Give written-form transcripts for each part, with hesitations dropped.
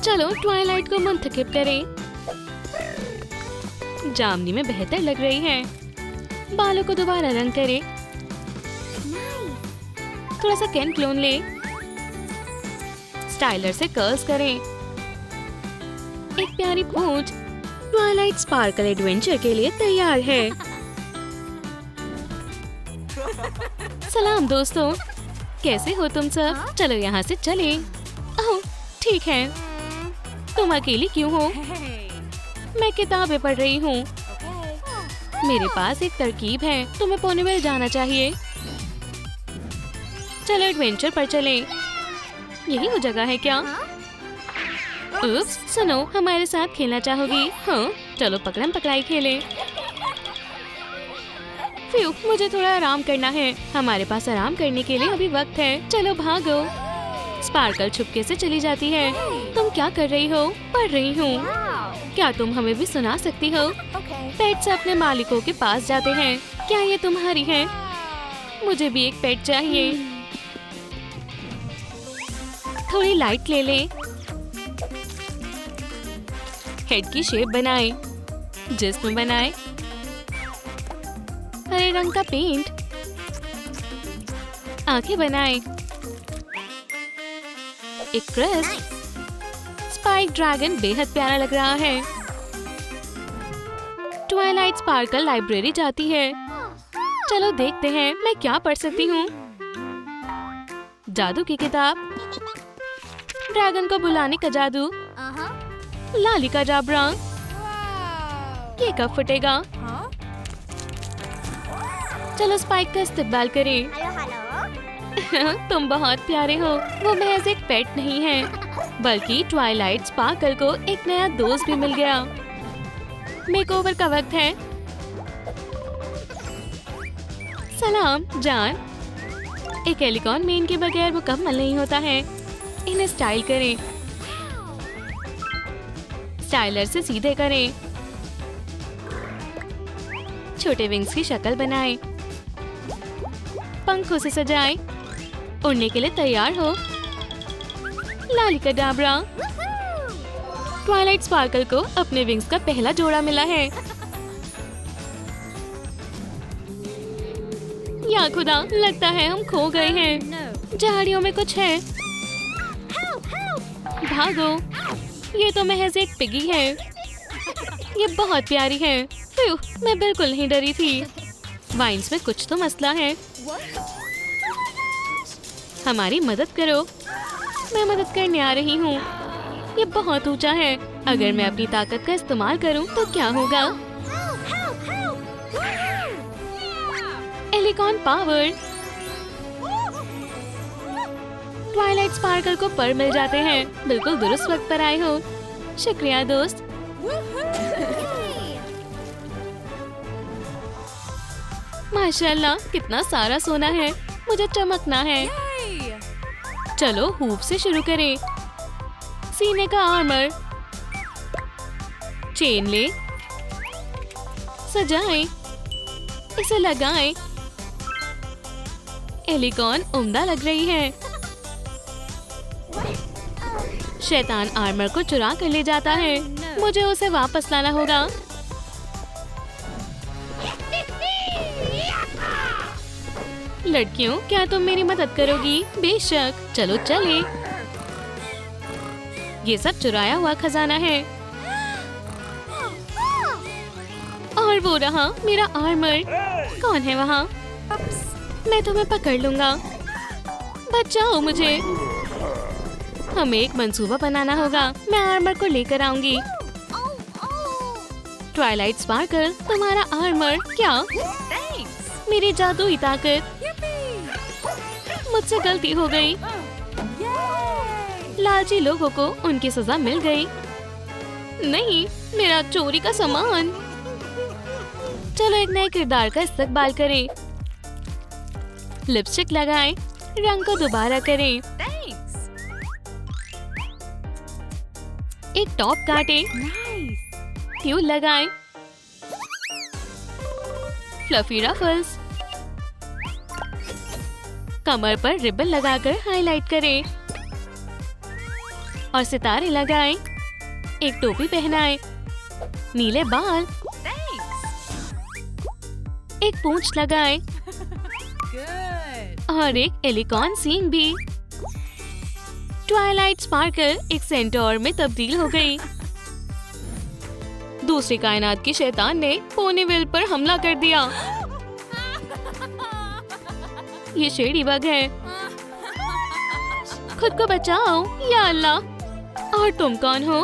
चलो ट्वाइलाइट को मुंतखब करें। जामनी में बेहतर लग रही है। बालों को दोबारा रंग करें। थोड़ा सा कैन क्लोन ले। स्टाइलर से कर्ल्स करें। एक प्यारी पूंछ। ट्वाइलाइट स्पार्कल एडवेंचर के लिए तैयार है। सलाम दोस्तों, कैसे हो तुम सब? चलो यहाँ से चलें। ओह ठीक है, तुम अकेली क्यों हो? मैं किताबें पढ़ रही हूँ। मेरे पास एक तरकीब है, तुम्हें पोनीवेल जाना चाहिए। चलो एडवेंचर पर चलें। यही वो जगह है क्या? उप्स, सुनो, हमारे साथ खेलना चाहोगी? हाँ, चलो पकड़म पकड़ाई खेलें। फ्यू, मुझे थोड़ा आराम करना है। हमारे पास आराम करने के लिए अभी वक्त है। चलो भागो। स्पार्कल छुपके से चली जाती है। तुम क्या कर रही हो? पढ़ रही हूँ। क्या तुम हमें भी सुना सकती हो? पेट्स अपने मालिकों के पास जाते हैं। क्या ये तुम्हारी है? मुझे भी एक पेट चाहिए। थोड़ी लाइट ले ले। हेड की शेप बनाए। जिस्म बनाए। हरे रंग का पेंट। आंखें बनाए। एक क्रेस्ट। स्पाइक ड्रैगन बेहद प्यारा लग रहा है। ट्वाइलाइट स्पार्कल लाइब्रेरी जाती है। चलो देखते हैं मैं क्या पढ़ सकती हूँ। जादू की किताब। ड्रैगन को बुलाने का जादू। लाली का जाबरा। ये कब फटेगा? चलो स्पाइक का इस्तेमाल करें। तुम बहुत प्यारे हो। वो महज एक पेट नहीं है, बल्कि ट्वाइलाइट स्पार्कल को एक नया दोस्त भी मिल गया। मेकओवर का वक्त है। सलाम जान। एक एलिकॉन मेन के बगैर मुकम्मल नहीं होता है। इन्हें स्टाइल करें। स्टाइलर से सीधे करें। छोटे विंग्स की शक्ल बनाएं। पंखों से सजाएं। उड़ने के लिए तैयार हो। लाली का डाबरा। ट्वाइलाइट स्पार्कल को अपने विंग्स का पहला जोड़ा मिला है। या खुदा, लगता है हम खो गए हैं। झाड़ियों में कुछ है। भागो, ये तो महज एक पिगी है। ये बहुत प्यारी है। फ्यू, मैं बिल्कुल नहीं डरी थी। वाइन्स में कुछ तो मसला है। हमारी मदद करो। मैं मदद करने आ रही हूँ। ये बहुत ऊंचा है। अगर मैं अपनी ताकत का इस्तेमाल करूँ तो क्या होगा? एलिकॉन पावर। ट्वाइलाइट स्पार्कल को पर मिल जाते हैं। बिल्कुल दुरुस्त वक्त पर आए हो। शुक्रिया दोस्त। माशाल्लाह, कितना सारा सोना है। मुझे चमकना है। चलो हूप से शुरू करें। सीने का आर्मर। चेन ले। सजाएं। इसे लगाएं। एलिकॉन उम्दा लग रही है। शैतान आर्मर को चुरा कर ले जाता है। मुझे उसे वापस लाना होगा। लड़कियों, क्या तुम मेरी मदद करोगी? बेशक, चलो चले। ये सब चुराया हुआ खजाना है। और वो रहा मेरा आर्मर। कौन है वहाँ? मैं तुम्हें पकड़ लूंगा। बचाओ मुझे। हमें एक मंसूबा बनाना होगा। मैं आर्मर को लेकर आऊंगी। ट्वाइलाइट स्पार्कल, तुम्हारा आर्मर। क्या? मेरी जादुई ताकत। मुझसे गलती हो गई। लालची लोगों को उनकी सजा मिल गई। नहीं, मेरा चोरी का सामान। चलो एक नए किरदार का इस्तेमाल करें। लिपस्टिक लगाएं। रंग को दोबारा करें। एक टॉप काटें। ट्यूल लगाएं। Fluffy ruffles. कमर पर रिबन लगाकर हाईलाइट करें। और सितारे लगाए, एक टोपी पहनाए, नीले बाल, एक पूंछ लगाए और एक यूनिकॉर्न सींग भी। ट्वाइलाइट स्पार्कल एक सेंटोर में तब्दील हो गई। दूसरी कायनात की शैतान ने पोनीविल पर हमला कर दिया। ये शेडी बग है। खुद को बचाओ या अल्लाह। और तुम कौन हो?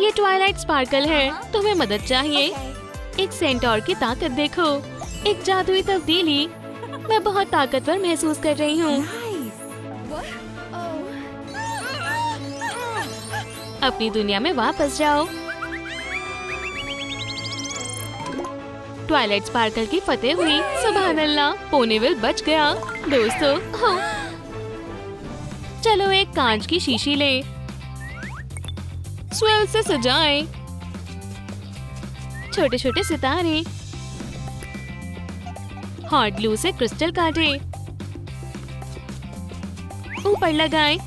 ये ट्वाइलाइट स्पार्कल है, तुम्हें मदद चाहिए। एक सेंटोर की ताकत देखो, एक जादुई तब्दीली। मैं बहुत ताकतवर महसूस कर रही हूँ। अपनी दुनिया में वापस जाओ। ट्वाइलाइट स्पार्कल की फतेह हुई। सुभान अल्लाह, पोनीविल बच गया। दोस्तों, चलो एक कांच की शीशी लें, स्वेल से सजाएं, छोटे छोटे सितारे, हॉट ग्लू से क्रिस्टल काटें, ऊपर लगाएं।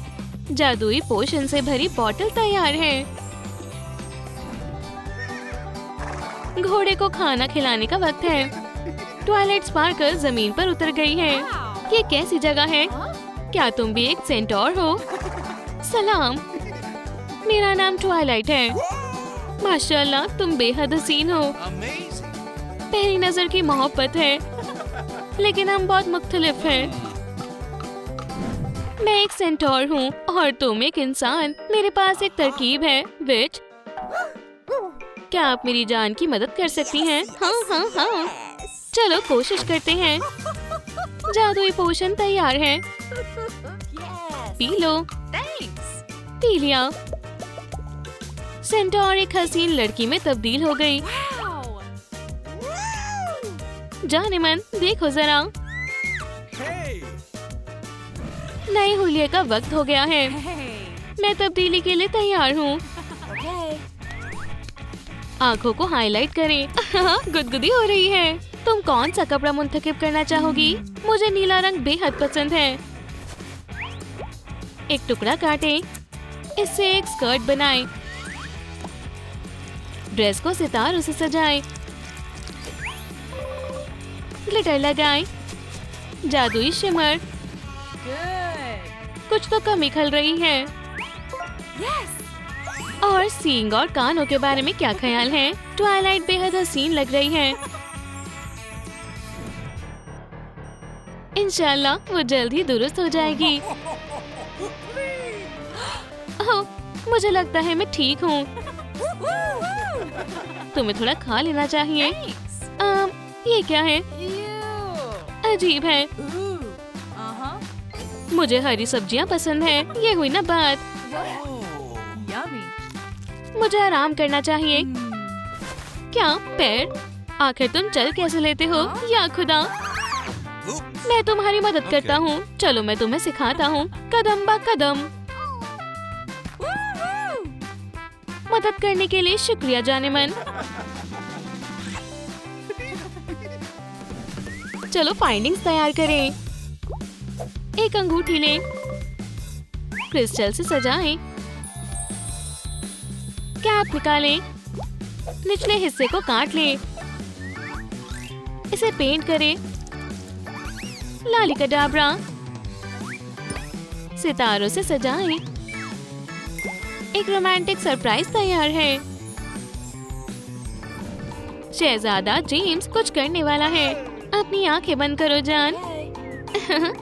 जादुई पोशन से भरी बोतल तैयार है। घोड़े को खाना खिलाने का वक्त है। ट्वाइलाइट स्पार्कल जमीन पर उतर गई है। ये कैसी जगह है? क्या तुम भी एक सेंटोर हो? सलाम, मेरा नाम ट्वाइलाइट है। माशाल्लाह, तुम बेहद हसीन हो। पहली नजर की मोहब्बत है, लेकिन हम बहुत मुख्तलिफ हैं। मैं एक सेंटोर हूँ और तुम एक इंसान। मेरे पास एक तरकीब है। विच, क्या आप मेरी जान की मदद कर सकती हैं? हाँ हाँ हाँ, चलो कोशिश करते हैं। जादुई पोशन तैयार है। P low. पी लिया। सेंटोर एक हसीन लड़की में तब्दील हो गई। जाने मन, देखो जरा। नए हुलिये का वक्त हो गया है। मैं तब्दीली के लिए तैयार हूँ। आँखों को हाईलाइट करें। गुदगुदी हो रही है। तुम कौन सा कपड़ा मुंतखब करना चाहोगी? मुझे नीला रंग बेहद पसंद है। एक टुकड़ा काटें, इससे एक स्कर्ट बनाएं। ड्रेस को सितारों से सजाएं, ग्लिटर लगाएं, जादुई शिमर। कुछ तो कमी खल रही है। और सींग और कानों के बारे में क्या ख्याल है? ट्वाइलाइट बेहद हसीन लग रही है। इंशाल्लाह वो जल्द ही दुरुस्त हो जाएगी। ओह, मुझे लगता है मैं ठीक हूँ। तुम्हें थोड़ा खा लेना चाहिए। ये क्या है? अजीब है। मुझे हरी सब्जियाँ पसंद है। ये हुई ना बात। मुझे आराम करना चाहिए। क्या पैर? आखिर तुम चल कैसे लेते हो? या खुदा, मैं तुम्हारी मदद करता हूँ। चलो मैं तुम्हें सिखाता हूँ, कदम बा कदम। मदद करने के लिए शुक्रिया जाने मन। चलो फाइंडिंग्स तैयार करें। एक अंगूठी लें, क्रिस्टल से सजाएं, कैप निकालें, निचले हिस्से को काट लें, इसे पेंट करें, लाली का डाबरा, सितारों से सजाएं। एक रोमांटिक सरप्राइज तैयार है। शहजादा जेम्स कुछ करने वाला है। अपनी आंखें बंद करो जान।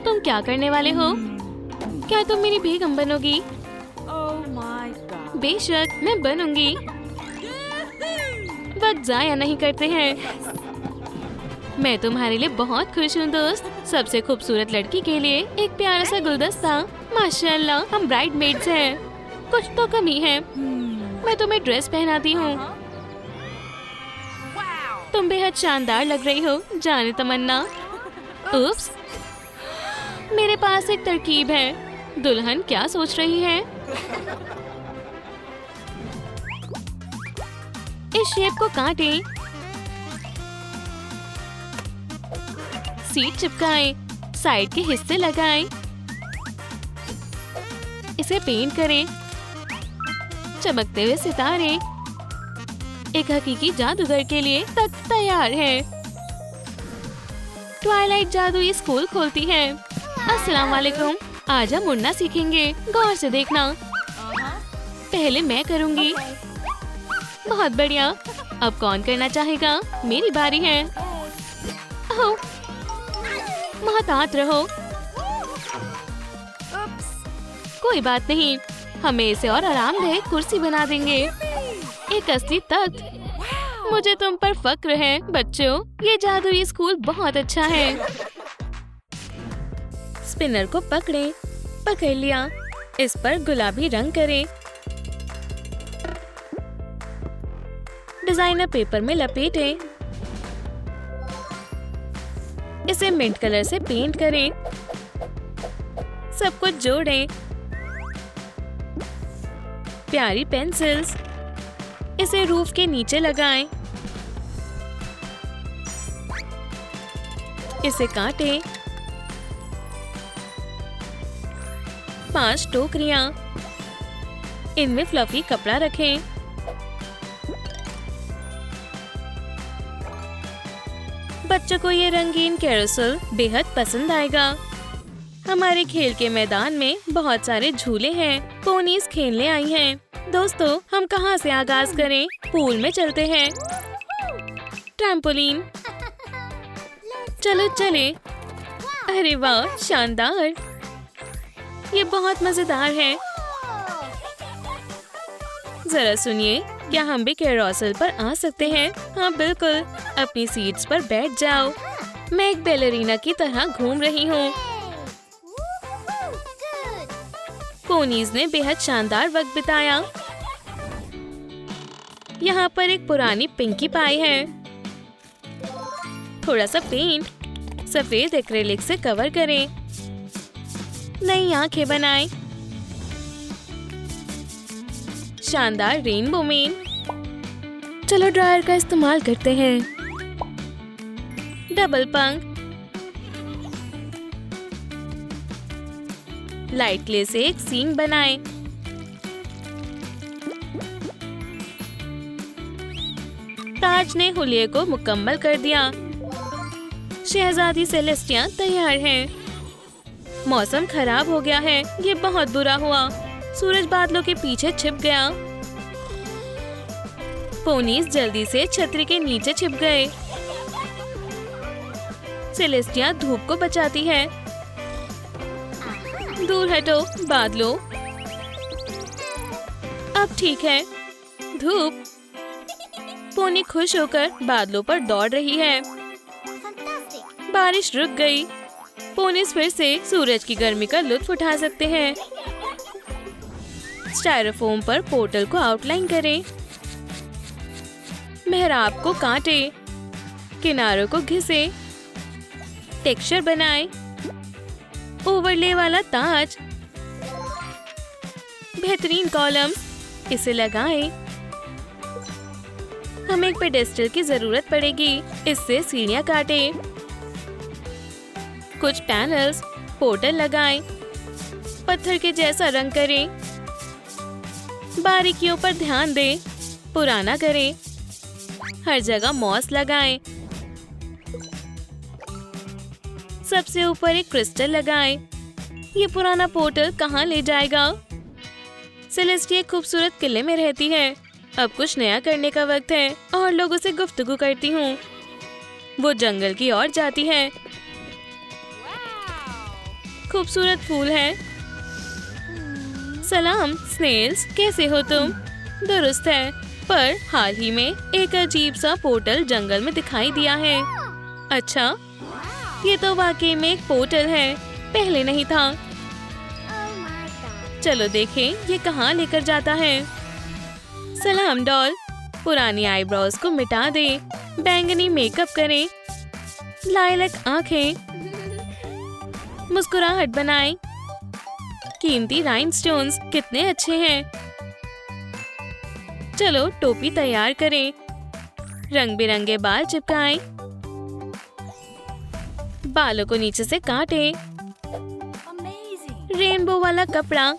तुम क्या करने वाले हो? क्या तुम मेरी बेगम बनोगी? बेशक मैं बनूंगी। वक्त जाया नहीं करते हैं। मैं तुम्हारे लिए बहुत खुश हूँ दोस्त। सबसे खूबसूरत लड़की के लिए एक प्यारा सा गुलदस्ता। माशाल्लाह, हम ब्राइडमेड्स हैं। कुछ तो कमी है। मैं तुम्हें ड्रेस पहनाती हूँ। तुम बेहद शानदार लग रही हो जाने तमन्ना। उप्स, मेरे पास एक तरकीब है। दुल्हन क्या सोच रही है? इस शेप को काटें, सीट चिपकाएं, साइड के हिस्से लगाएं, इसे पेंट करें, चमकते हुए सितारे एक हकीकी जादूगर के लिए तैयार है। ट्वाइलाइट जादुई स्कूल खोलती है। अस्सलाम वालेकुम। आज हम उड़ना सीखेंगे। गौर से देखना। पहले मैं करूंगी। बहुत बढ़िया। अब कौन करना चाहेगा? मेरी बारी है। ओह, मोहतात रहो। कोई बात नहीं, हमें इसे और आरामदेह कुर्सी बना देंगे। एक असली तख्त। मुझे तुम पर फक्र है बच्चों। ये जादुई स्कूल बहुत अच्छा है। स्पिनर को पकड़ें। पकड़ लिया। इस पर गुलाबी रंग करें। डिजाइनर पेपर में लपेटें। इसे मिंट कलर से पेंट करें। सब कुछ जोड़ें। प्यारी पेंसिल्स। इसे रूफ के नीचे लगाएं। इसे काटें। 5 टोकरियां। इनमें फ्लफी कपड़ा रखें। बच्चों को ये रंगीन कैरोसेल बेहद पसंद आएगा। हमारे खेल के मैदान में बहुत सारे झूले हैं। पोनीज खेलने आई हैं। दोस्तों, हम कहाँ से आगाज करें? पूल में चलते हैं। ट्रैम्पोलिन। चलो चले। अरे वाह, शानदार। ये बहुत मजेदार है। जरा सुनिए, क्या हम भी कैरोसेल पर आ सकते हैं? हाँ बिल्कुल। अपनी सीट्स पर बैठ जाओ। मैं एक बैलरीना की तरह घूम रही हूँ। पोनीज ने बेहद शानदार वक्त बिताया। यहाँ पर एक पुरानी पिंकी पाई है। थोड़ा सा पेंट सफेद एक्रेलिक से कवर करें। नई आंखें बनाएं। शानदार रेनबो मेन। चलो ड्रायर का इस्तेमाल करते हैं। डबल पंख। लाइट क्ले से एक सींग बनाएं। ताज ने हुलिये को मुकम्मल कर दिया। शहजादी सेलेस्टिया तैयार है। मौसम खराब हो गया है। ये बहुत बुरा हुआ। सूरज बादलों के पीछे छिप गया। पोनीज जल्दी से छतरी के नीचे छिप गए। सेलेस्टिया धूप को बचाती है। दूर हटो बादलों। अब ठीक है। धूप। पोनी खुश होकर बादलों पर दौड़ रही है। बारिश रुक गई। पोनीज फिर से सूरज की गर्मी का लुत्फ उठा सकते हैं। स्टायरोफोम पर पोर्टल को आउटलाइन करें। मेहराब को काटें। किनारों को घिसे। टेक्सचर बनाएं। ओवरले वाला ताज। बेहतरीन कॉलम्स। इसे लगाएं। हमें एक पेडेस्टल की जरूरत पड़ेगी। इससे सीढ़ियां काटें। कुछ पैनल्स। पोर्टल लगाएं। पत्थर के जैसा रंग करें। बारीकियों पर ध्यान दें। पुराना करें। हर जगह मॉस लगाएं। सबसे ऊपर एक क्रिस्टल लगाएं। ये पुराना पोर्टल कहाँ ले जाएगा? सेलेस्टिया खूबसूरत किले में रहती है। अब कुछ नया करने का वक्त है और लोगों से गुफ्तगू करती हूँ। वो जंगल की ओर जाती है। खूबसूरत फूल है। सलाम स्नेल्स, कैसे हो तुम? दुरुस्त है, पर हाल ही में एक अजीब सा पोर्टल जंगल में दिखाई दिया है। अच्छा, ये तो वाकई में एक पोर्टल है। पहले नहीं था। चलो देखें ये कहाँ लेकर जाता है। सलाम डॉल। पुरानी आईब्रोज को मिटा दे। बैंगनी मेकअप करें। लाइलैक आंखें। मुस्कुराहट बनाएं। कीमती राइनस्टोन्स कितने अच्छे हैं। चलो टोपी तैयार करें। रंग बिरंगे बाल चिपकाएं। बालों को नीचे से काटें। रेनबो वाला कपड़ा।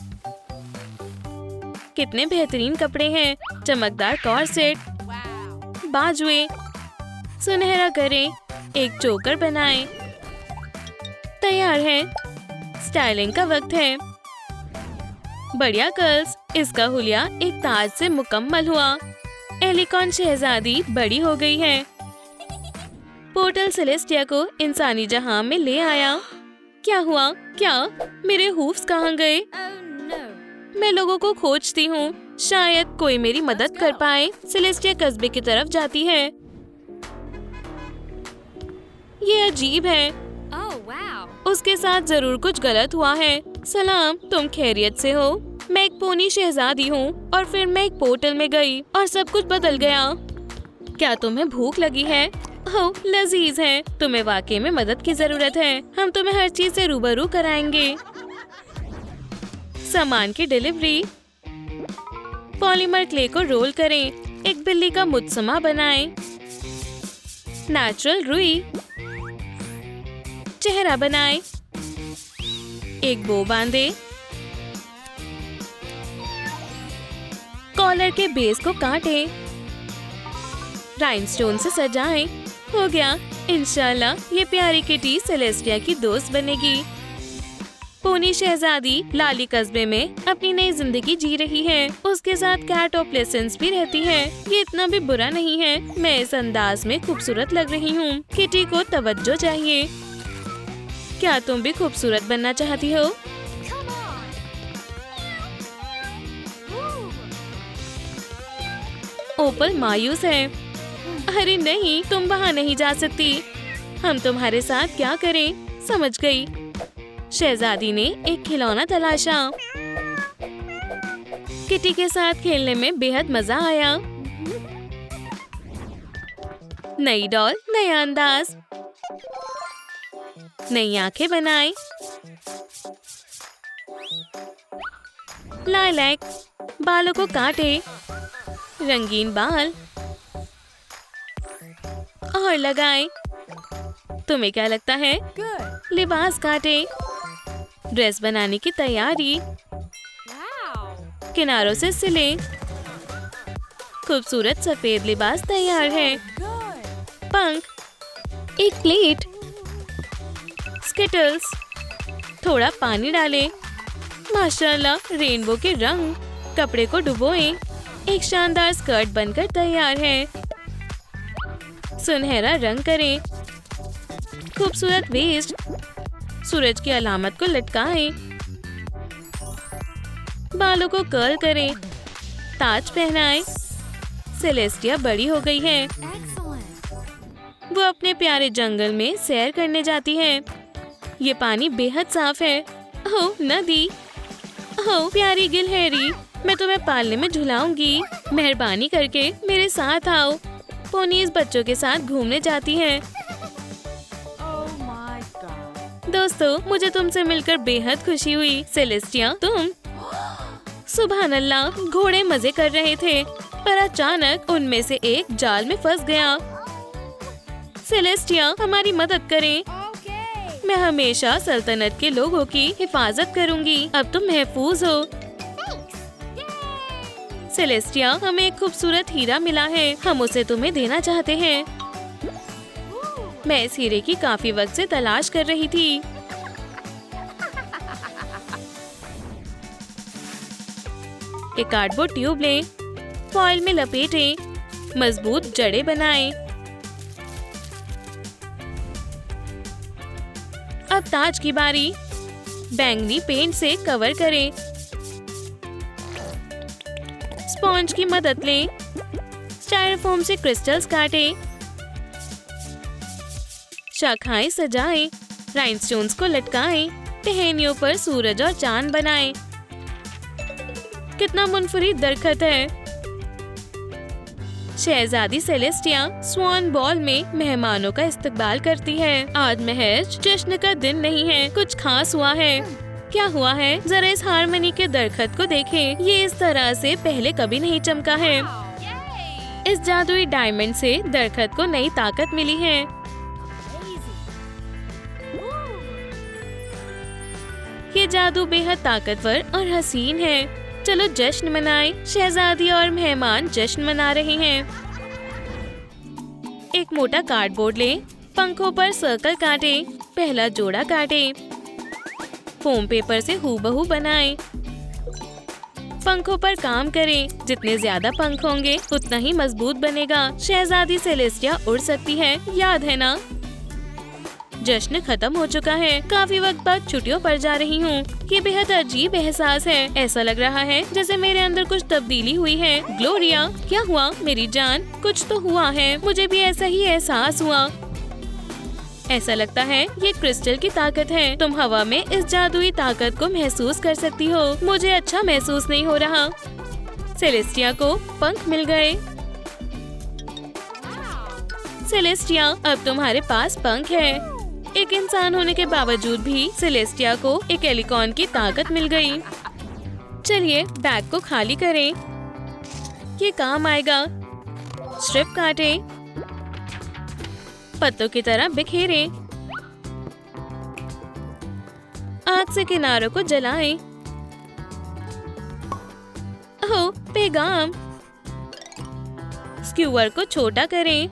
कितने बेहतरीन कपड़े हैं। चमकदार कॉर्सेट, बाजुए, सुनहरा गले, एक चोकर बनाएं। तैयार है। स्टाइलिंग का वक्त है। बढ़िया कर्ल्स, इसका हुलिया एक ताज से मुकम्मल हुआ। एलिकॉन शहजादी बड़ी हो गई है। पोर्टल सेलेस्टिया को इंसानी जहां में ले आया। क्या हुआ? क्या मेरे हूफ्स कहाँ गए? मैं लोगों को खोजती हूँ, शायद कोई मेरी मदद कर पाए। सेलेस्टिया कस्बे की तरफ जाती है। ये अजीब है। उसके साथ जरूर कुछ गलत हुआ है। सलाम, तुम खैरियत से हो? मैं एक पोनी शहजादी हूँ और फिर मैं एक पोर्टल में गई और सब कुछ बदल गया। क्या तुम्हें भूख लगी है? ओह, लजीज है। तुम्हें वाकई में मदद की जरूरत है। हम तुम्हें हर चीज से रूबरू कराएंगे। सामान की डिलीवरी। पॉलीमर क्ले को रोल करें। एक बिल्ली का मुजस्समा बनाएं। नेचुरल रुई। चेहरा बनाएं। एक बो बांधे। कॉलर के बेस को काटें। राइनस्टोन से सजाएं। हो गया। इंशाल्लाह ये प्यारी किटी सेलेस्टिया की दोस्त बनेगी। पोनी शहजादी लाली कस्बे में अपनी नई जिंदगी जी रही है। उसके साथ कैट और प्लेसेंस भी रहती है। ये इतना भी बुरा नहीं है। मैं इस अंदाज में खूबसूरत लग रही हूँ। किटी को तवज्जो चाहिए। क्या तुम भी खूबसूरत बनना चाहती हो? ओपल मायूस है। अरे नहीं, तुम वहाँ नहीं जा सकती। हम तुम्हारे साथ क्या करें? समझ गई। शहजादी ने एक खिलौना तलाशा। किटी के साथ खेलने में बेहद मजा आया। नई डॉल, नया अंदाज, नई आंखें बनाए। लाइलैक, बालों को काटे। रंगीन बाल और लगाएं। तुम्हें क्या लगता है? लिबास काटे। ड्रेस बनाने की तैयारी। किनारों से सिले। खूबसूरत सफेद लिबास तैयार है। पंख, एक प्लेट, स्किटल्स, थोड़ा पानी डालें। माशाल्लाह, रेनबो के रंग। कपड़े को डुबोएं। एक शानदार स्कर्ट बनकर तैयार है। सुनहरा रंग करें। खूबसूरत वेस्ट। सूरज की अलामत को लटकाएं। बालों को कर्ल करें। ताज पहनाएं। सेलेस्टिया बड़ी हो गई है। वो अपने प्यारे जंगल में सैर करने जाती है। ये पानी बेहद साफ है। ओह, नदी। ओह, प्यारी गिलहरी, मैं तुम्हें पालने में झुलाऊंगी। मेहरबानी करके मेरे साथ आओ। पोनीज बच्चों के साथ घूमने जाती हैं। दोस्तों, मुझे तुमसे मिलकर बेहद खुशी हुई। सेलेस्टिया, तुम? सुभान अल्लाह, घोड़े मजे कर रहे थे, पर अचानक उनमें से एक जाल में फंस गया। सेलेस्टिया, हमारी मदद करें। मैं हमेशा सल्तनत के लोगों की हिफाजत करूंगी। अब तुम महफूज हो। सेलेस्टिया, हमें एक खूबसूरत हीरा मिला है। हम उसे तुम्हें देना चाहते हैं। मैं इस हीरे की काफी वक्त से तलाश कर रही थी। एक कार्डबोर्ड ट्यूब लें। फॉइल में लपेटें। मजबूत जड़ें बनाएं। अब ताज की बारी। बैंगनी पेंट से कवर करें। स्पॉन्ज की मदद लें। स्टायरोफोम से क्रिस्टल्स काटें। शाखाएं सजाएं। राइनस्टोन्स को लटकाएं। टहनियों पर सूरज और चांद बनाएं। कितना मुनफरिद दरख्त है। शहजादी सेलेस्टिया स्वान बॉल में मेहमानों का इस्तकबाल करती है। आज महज जश्न का दिन नहीं है, कुछ खास हुआ है। क्या हुआ है? जरा इस हारमनी के दरख्त को देखें। ये इस तरह से पहले कभी नहीं चमका है। इस जादुई डायमंड से दरख्त को नई ताकत मिली है। ये जादू बेहद ताकतवर और हसीन है। चलो जश्न मनाएं। शहजादी और मेहमान जश्न मना रहे हैं। एक मोटा कार्डबोर्ड लें, पंखों पर सर्कल काटें, पहला जोड़ा काटें, फोम पेपर से हूबहू बनाएं। पंखों पर काम करें, जितने ज्यादा पंख होंगे उतना ही मजबूत बनेगा। शहजादी सेलेस्टिया उड़ सकती है, याद है ना? जश्न खत्म हो चुका है। काफी वक्त बाद छुट्टियों पर जा रही हूँ। ये बेहद अजीब एहसास है। ऐसा लग रहा है जैसे मेरे अंदर कुछ तब्दीली हुई है। ग्लोरिया, क्या हुआ मेरी जान? कुछ तो हुआ है। मुझे भी ऐसा ही एहसास हुआ। ऐसा लगता है ये क्रिस्टल की ताकत है। तुम हवा में इस जादुई ताकत को महसूस कर सकती हो। मुझे अच्छा महसूस नहीं हो रहा। सेलेस्टिया को पंख मिल गए। सेलेस्टिया, अब तुम्हारे पास पंख है। एक इंसान होने के बावजूद भी सेलेस्टिया को एक एलिकॉन की ताकत मिल गई। चलिए बैग को खाली करें, ये काम आएगा। स्ट्रिप काटें, पत्तों की तरह बिखेरें, आग से किनारों को जलाएं। ओह, पैगाम। स्क्यूअर को छोटा करें,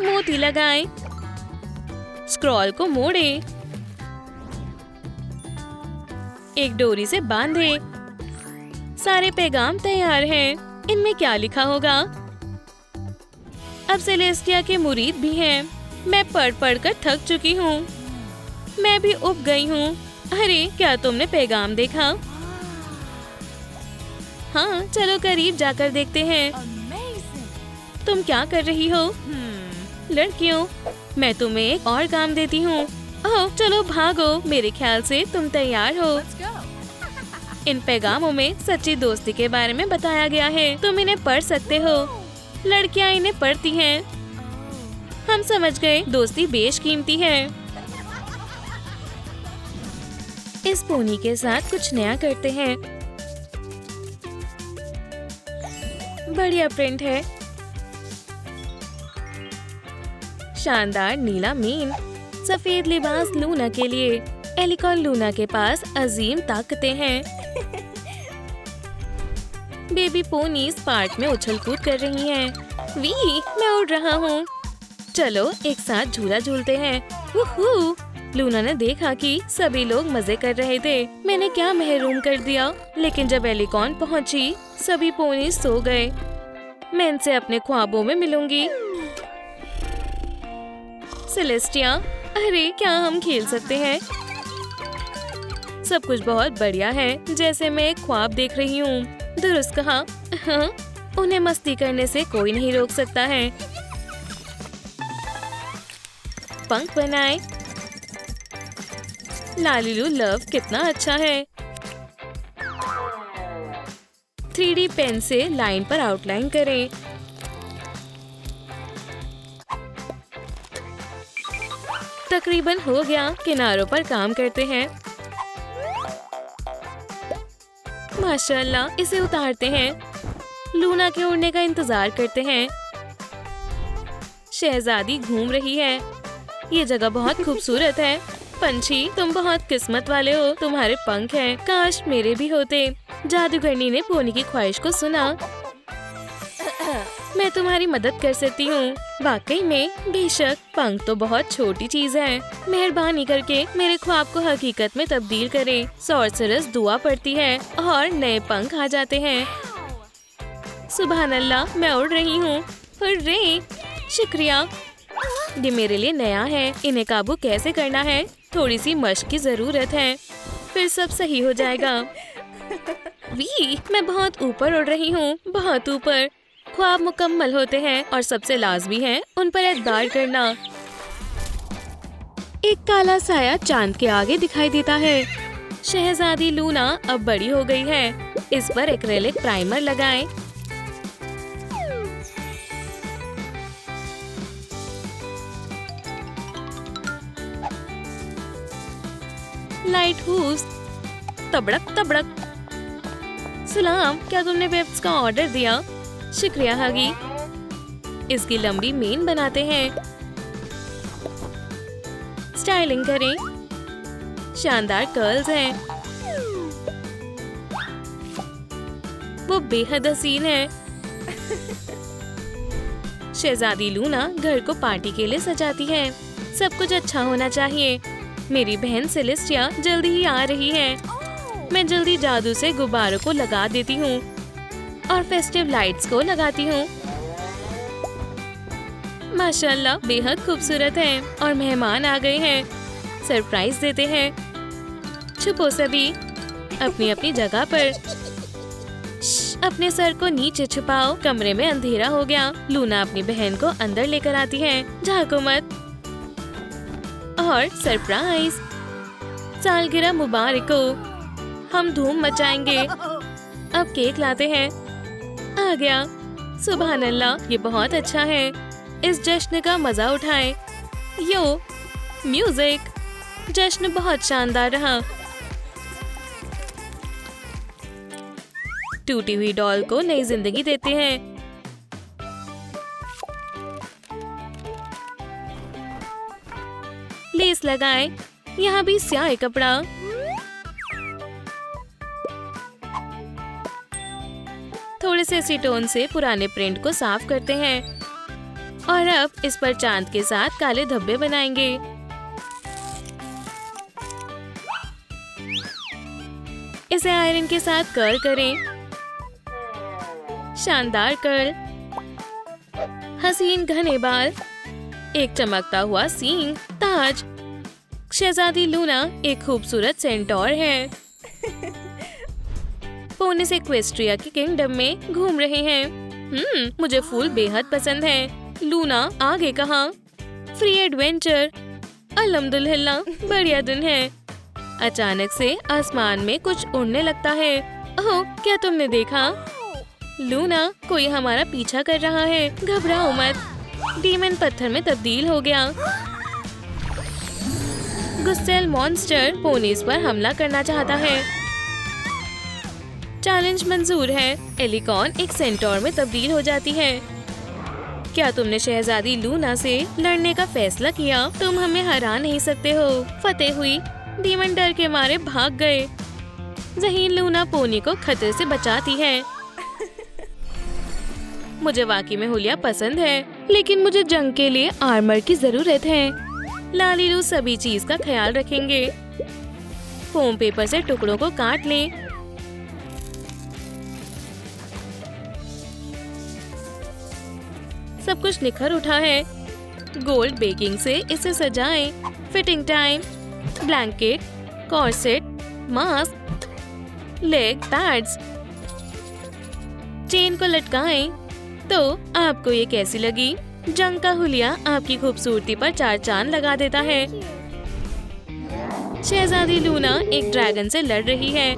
मोती लगाएं, स्क्रॉल को मोड़ें, एक डोरी से बांधें। सारे पैगाम तैयार हैं। इनमें क्या लिखा होगा? अब सेलेस्टिया के मुरीद भी हैं। मैं पढ़ कर थक चुकी हूँ। मैं भी उब गई हूँ। अरे, क्या तुमने पैगाम देखा? हाँ, चलो करीब जाकर देखते हैं। तुम क्या कर रही हो? लड़कियों, मैं तुम्हें एक और काम देती हूँ। ओह, चलो भागो। मेरे ख्याल से तुम तैयार हो। इन पैगामों में सच्ची दोस्ती के बारे में बताया गया है। तुम इन्हें पढ़ सकते हो। लड़कियाँ इन्हें पढ़ती हैं। हम समझ गए, दोस्ती बेशकीमती है। इस पोनी के साथ कुछ नया करते हैं। बढ़िया प्रिंट है। शानदार नीला मीन। सफेद लिबास लूना के लिए। एलिकॉन लूना के पास अजीम ताकतें हैं। बेबी पोनीज पार्क में उछल कूद कर रही हैं। वी, मैं उड़ रहा हूँ। चलो एक साथ झूला झूलते हैं। वूहू! लूना ने देखा कि सभी लोग मजे कर रहे थे। मैंने क्या महरूम कर दिया। लेकिन जब एलिकॉन पहुँची, सभी पोनीज सो गए। मैं इनसे अपने ख्वाबों में मिलूंगी। सेलेस्टिया, अरे क्या हम खेल सकते हैं? सब कुछ बहुत बढ़िया है, जैसे मैं एक ख्वाब देख रही हूँ। दुरुस्त कहा। हाँ, उन्हें मस्ती करने से कोई नहीं रोक सकता है। पंख बनाए। लालीलू लव कितना अच्छा है। 3D पेन से लाइन पर आउटलाइन करें। तकरीबन हो गया। किनारों पर काम करते हैं। माशाल्लाह, इसे उतारते हैं। लूना के उड़ने का इंतजार करते हैं। शहजादी घूम रही है। ये जगह बहुत खूबसूरत है। पंछी, तुम बहुत किस्मत वाले हो। तुम्हारे पंख हैं। काश मेरे भी होते। जादूगरनी ने पोनी की ख्वाहिश को सुना। मैं तुम्हारी मदद कर सकती हूँ। वाकई में? बेशक। पंख तो बहुत छोटी चीज है। मेहरबानी करके मेरे ख्वाब को हकीकत में तब्दील करें। सॉर्सरस दुआ पड़ती है और नए पंख आ जाते हैं। सुभान अल्लाह, मैं उड़ रही हूँ। हुर्रे! शुक्रिया। ये मेरे लिए नया है। इन्हें काबू कैसे करना है? थोड़ी सी मशक की जरूरत है, फिर सब सही हो जाएगा। वी, मैं बहुत ऊपर उड़ रही हूँ, बहुत ऊपर। ख्वाब मुकम्मल होते हैं और सबसे लाजमी है उन पर एतबार करना। एक काला साया चांद के आगे दिखाई देता है। शहजादी लूना अब बड़ी हो गई है। इस पर एक्रेलिक प्राइमर लगाएं। लाइट हूस, तबड़क तबड़क। सलाम, क्या तुमने वेब्स का ऑर्डर दिया? शुक्रिया हगी। इसकी लंबी मेन बनाते हैं। स्टाइलिंग करें। शानदार कर्ल्स हैं। वो बेहद हसीन है। शहजादी लूना घर को पार्टी के लिए सजाती है। सब कुछ अच्छा होना चाहिए। मेरी बहन सेलेस्टिया जल्दी ही आ रही है। मैं जल्दी जादू से गुब्बारों को लगा देती हूँ और फेस्टिव लाइट्स को लगाती हूँ। माशाल्लाह बेहद खूबसूरत है और मेहमान आ गए हैं। सरप्राइज देते हैं। छुपो सभी अपनी अपनी जगह पर। अपने सर को नीचे छुपाओ। कमरे में अंधेरा हो गया। लूना अपनी बहन को अंदर लेकर आती है। झांको मत। और सरप्राइज, सालगिरह मुबारक हो। हम धूम मचाएंगे। अब केक लाते हैं। आ गया। सुभान अल्लाह, ये बहुत अच्छा है। इस जश्न का मजा उठाएं। यो म्यूजिक। जश्न बहुत शानदार रहा। टूटी हुई डॉल को नई जिंदगी देते हैं। लेस लगाएं। यहाँ भी स्याह कपड़ा। थोड़े से एसीटोन से पुराने प्रिंट को साफ करते हैं और अब इस पर चांद के साथ काले धब्बे बनाएंगे। इसे आयरन के साथ कर्ल करें। शानदार कर्ल। हसीन घने बाल। एक चमकता हुआ सींग। ताज। शहजादी लूना एक खूबसूरत सेंटोर है। पोनिस एक्वेस्ट्रिया के किंगडम में घूम रहे हैं। मुझे फूल बेहद पसंद है। लूना आगे कहाँ? Free adventure. अल्हम्दुलिल्लाह, बढ़िया दिन है। अचानक से आसमान में कुछ उड़ने लगता है। ओह, क्या तुमने देखा? लूना, कोई हमारा पीछा कर रहा है। घबराओ मत। डीमन पत्थर में तब्दील हो गया। गुस्सेल मॉन्स्टर पोनीस पर हमला करना चाहता है। चैलेंज मंजूर है। एलिकॉन एक सेंटोर में तब्दील हो जाती है। क्या तुमने शहजादी लूना से लड़ने का फैसला किया? तुम हमें हरा नहीं सकते हो। फतेह हुई। डीमन डर के मारे भाग गए। ज़हीन लूना पोनी को खतरे से बचाती है। मुझे वाकई में हुलिया पसंद है, लेकिन मुझे जंग के लिए आर्मर की जरूरत है। लालीलू सभी चीज का ख्याल रखेंगे। फोम पेपर से टुकड़ों को काट लें। सब कुछ निखर उठा है। गोल्ड बेकिंग से इसे सजाएं। Fitting time. Blanket, corset, mask, leg pads. Chain को लटकाएं। तो आपको ये कैसी लगी? जंग का हुलिया आपकी खूबसूरती पर चार चांद लगा देता है। शहजादी लूना एक ड्रैगन से लड़ रही है।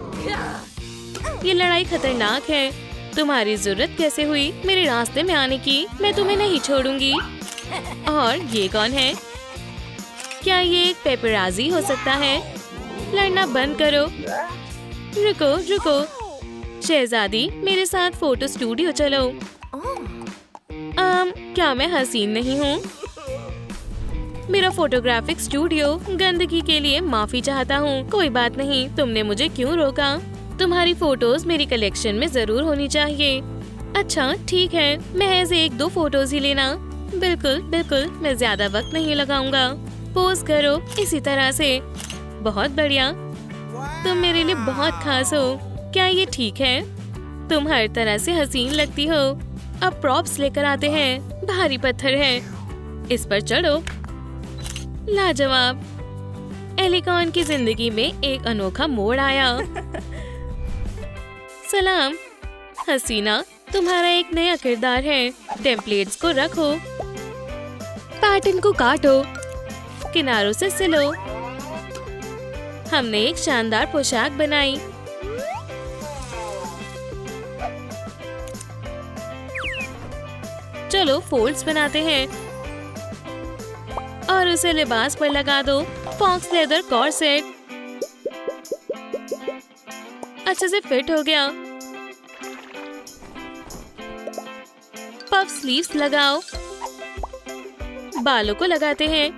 ये लड़ाई खतरनाक है। तुम्हारी जरूरत कैसे हुई मेरे रास्ते में आने की? मैं तुम्हें नहीं छोड़ूंगी। और ये कौन है? क्या ये एक पेपराजी हो सकता है? लड़ना बंद करो। रुको रुको। शहजादी, मेरे साथ फोटो स्टूडियो चलो। क्या मैं हसीन नहीं हूँ? मेरा फोटोग्राफिक स्टूडियो। गंदगी के लिए माफी चाहता हूँ। कोई बात नहीं। तुमने मुझे क्यों रोका? तुम्हारी फोटोज मेरी कलेक्शन में जरूर होनी चाहिए। अच्छा ठीक है, महज 1-2 फोटोज ही लेना। बिल्कुल बिल्कुल, मैं ज्यादा वक्त नहीं लगाऊंगा। पोज करो इसी तरह से। बहुत बढ़िया। तुम मेरे लिए बहुत खास हो। क्या ये ठीक है? तुम हर तरह से हसीन लगती हो। अब प्रॉप्स लेकर आते हैं। भारी पत्थर है, इस पर चढ़ो। लाजवाब। एलिकॉन की जिंदगी में एक अनोखा मोड़ आया। सलाम हसीना, तुम्हारा एक नया किरदार है। टेम्पलेट्स को रखो। पैटर्न को काटो। किनारों से सिलो। हमने एक शानदार पोशाक बनाई। चलो फोल्ड्स बनाते हैं और उसे लिबास पर लगा दो। फॉक्स लेदर कॉर्सेट अच्छे से फिट हो गया। पफ स्लीव्स लगाओ। बालों को लगाते हैं।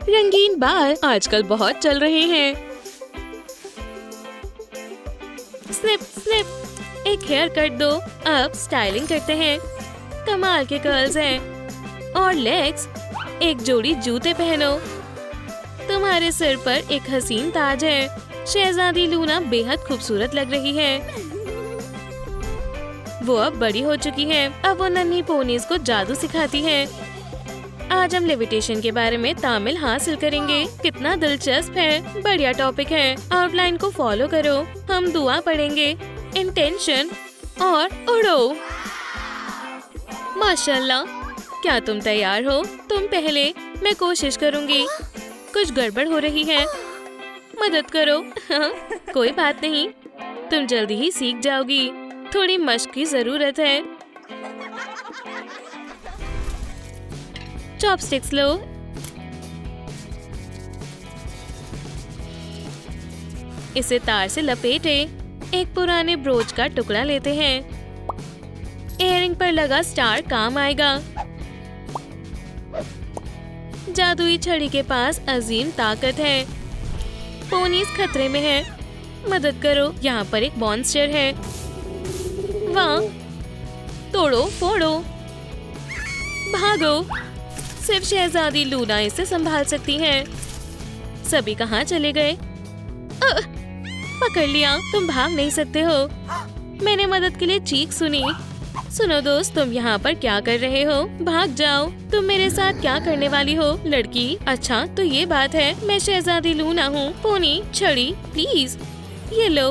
रंगीन बाल आजकल बहुत चल रहे हैं। Snip snip. एक हेयर कट दो। अब स्टाइलिंग करते हैं। कमाल के कर्ल्स हैं। और लेग्स, एक जोड़ी जूते पहनो। तुम्हारे सिर पर एक हसीन ताज है। शहजादी लूना बेहद खूबसूरत लग रही है। वो अब बड़ी हो चुकी है। अब वो नन्ही पोनीज को जादू सिखाती है। आज हम लेविटेशन के बारे में तामिल हासिल करेंगे। कितना दिलचस्प है। बढ़िया टॉपिक है। आउटलाइन को फॉलो करो। हम दुआ पढ़ेंगे। इंटेंशन और उड़ो। माशाल्लाह, क्या तुम तैयार हो? तुम पहले, मैं कोशिश करूंगी। कुछ गड़बड़ हो रही है, मदद करो। कोई बात नहीं, तुम जल्दी ही सीख जाओगी। थोड़ी मशक की जरूरत है। चॉपस्टिक्स लो। इसे तार से लपेटे। एक पुराने ब्रोच का टुकड़ा लेते हैं। इयररिंग पर लगा स्टार काम आएगा। जादुई छड़ी के पास अजीम ताकत है। पोनीज खतरे में है। मदद करो। यहाँ पर एक मॉन्स्टर है। वाह, तोड़ो फोड़ो, भागो। सिर्फ शहजादी लूना इसे संभाल सकती है। सभी कहाँ चले गए? पकड़ लिया। तुम भाग नहीं सकते हो। मैंने मदद के लिए चीख सुनी। सुनो दोस्त, तुम यहाँ पर क्या कर रहे हो? भाग जाओ। तुम मेरे साथ क्या करने वाली हो, लड़की? अच्छा, तो ये बात है। मैं शहजादी लूना हूँ। पोनी, छड़ी, प्लीज ये लो।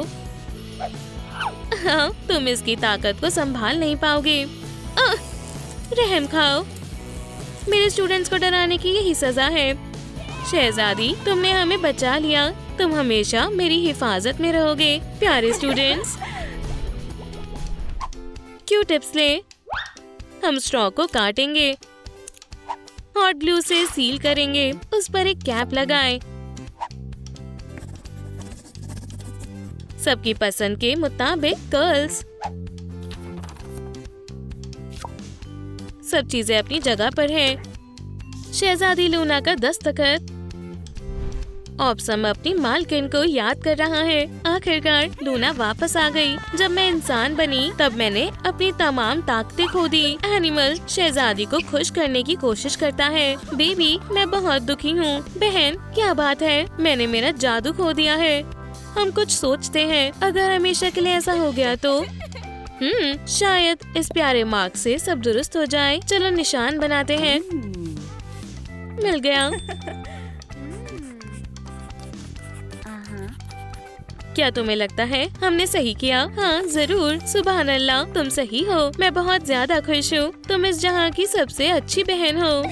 हाँ, तुम इसकी ताकत को संभाल नहीं पाओगे। रहम खाओ। मेरे स्टूडेंट्स को डराने की यही सजा है। शहजादी, तुमने हमें बचा लिया। तुम हमेशा मेरी हिफाजत में रहोगे। प्यारे स्टूडेंट्स, क्यू टिप्स ले। हम स्ट्रॉ को काटेंगे। हॉट ग्लू से सील करेंगे। उस पर एक कैप लगाएं। सबकी पसंद के मुताबिक कर्ल्स। सब चीजें अपनी जगह पर हैं। शहजादी लूना का दस्तखत। ऑप्सम अपनी मालकिन को याद कर रहा है। आखिरकार लूना वापस आ गई। जब मैं इंसान बनी तब मैंने अपनी तमाम ताकतें खो दी। एनिमल शहजादी को खुश करने की कोशिश करता है। बेबी, मैं बहुत दुखी हूँ। बहन, क्या बात है? मैंने मेरा जादू खो दिया है। हम कुछ सोचते हैं, अगर हमेशा के लिए ऐसा हो गया तो शायद इस प्यारे मार्क से सब दुरुस्त हो जाए। चलो निशान बनाते हैं। मिल गया। क्या तुम्हें लगता है हमने सही किया? हाँ, जरूर। सुभान अल्लाह, तुम सही हो। मैं बहुत ज्यादा खुश हूँ। तुम इस जहाँ की सबसे अच्छी बहन हो।